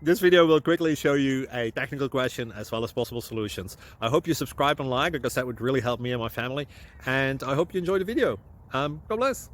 This video will quickly show you a technical question as well as possible solutions. I hope you subscribe and like, because that would really help me and my family. And I hope you enjoy the video. God bless.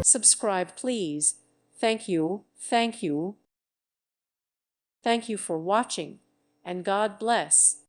Subscribe, please. Thank you, thank you. Thank you for watching, and God bless.